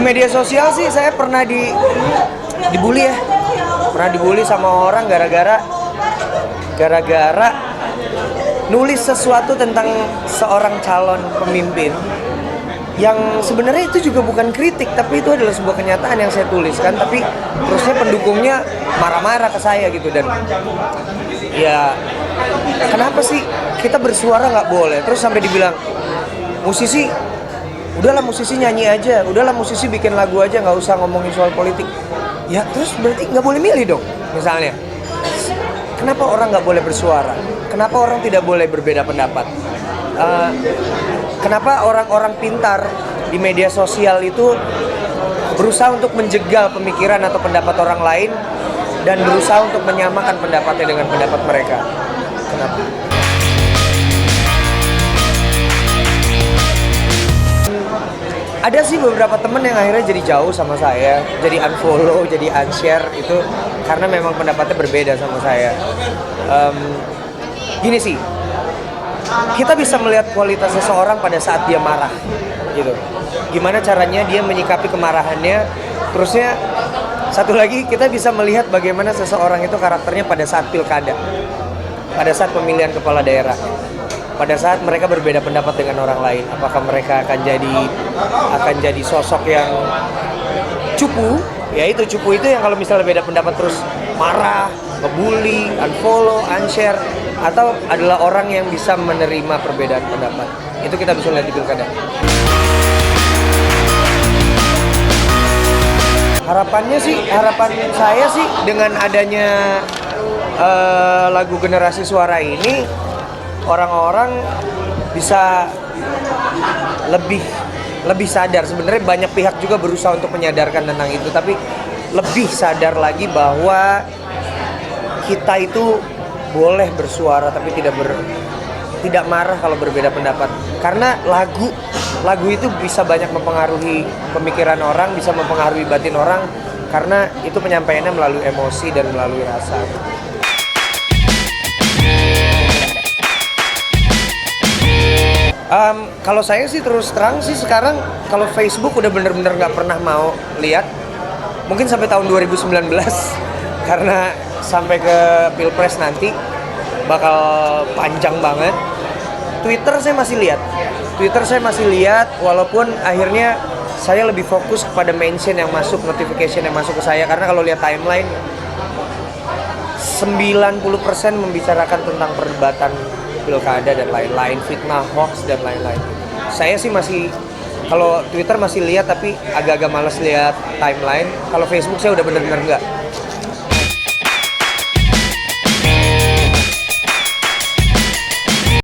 media sosial sih saya pernah dibully ya. Pernah dibully sama orang gara-gara nulis sesuatu tentang seorang calon pemimpin yang sebenarnya itu juga bukan kritik, tapi itu adalah sebuah kenyataan yang saya tuliskan, tapi terusnya pendukungnya marah-marah ke saya gitu. Dan ya kenapa sih kita bersuara nggak boleh, terus sampai dibilang musisi udahlah musisi nyanyi aja, udahlah musisi bikin lagu aja, nggak usah ngomongin soal politik. Ya terus berarti nggak boleh milih dong. Misalnya kenapa orang nggak boleh bersuara, kenapa orang tidak boleh berbeda pendapat, kenapa orang-orang pintar di media sosial itu berusaha untuk menjegal pemikiran atau pendapat orang lain dan berusaha untuk menyamakan pendapatnya dengan pendapat mereka. Kenapa? Ada sih beberapa temen yang akhirnya jadi jauh sama saya, jadi unfollow, jadi unshare itu karena memang pendapatnya berbeda sama saya. Gini sih, kita bisa melihat kualitas seseorang pada saat dia marah, gitu. Gimana caranya dia menyikapi kemarahannya. Terusnya satu lagi, kita bisa melihat bagaimana seseorang itu karakternya pada saat pilkada, pada saat pemilihan kepala daerah, pada saat mereka berbeda pendapat dengan orang lain. Apakah mereka akan jadi sosok yang cupu? Ya itu cupu itu yang kalau misalnya beda pendapat terus marah, ngebully, unfollow, unshare, atau adalah orang yang bisa menerima perbedaan pendapat. Itu kita bisa lihat di pilkada. Harapan saya sih dengan adanya lagu Generasi Suara ini, orang-orang bisa lebih sadar. Sebenarnya banyak pihak juga berusaha untuk menyadarkan tentang itu, tapi lebih sadar lagi bahwa kita itu boleh bersuara tapi tidak marah kalau berbeda pendapat. Karena lagu itu bisa banyak mempengaruhi pemikiran orang, bisa mempengaruhi batin orang, karena itu penyampaiannya melalui emosi dan melalui rasa. Kalau saya sih terus terang sih sekarang kalau Facebook udah bener-bener nggak pernah mau lihat, mungkin sampai tahun 2019 karena sampai ke Pilpres nanti bakal panjang banget. Twitter saya masih lihat walaupun akhirnya saya lebih fokus kepada mention yang masuk, notification yang masuk ke saya, karena kalau lihat timeline 90% membicarakan tentang perdebatan pilkada dan lain-lain, fitnah, hoax dan lain-lain. Saya sih masih, kalau Twitter masih lihat tapi agak-agak males lihat timeline. Kalau Facebook saya udah bener-bener enggak.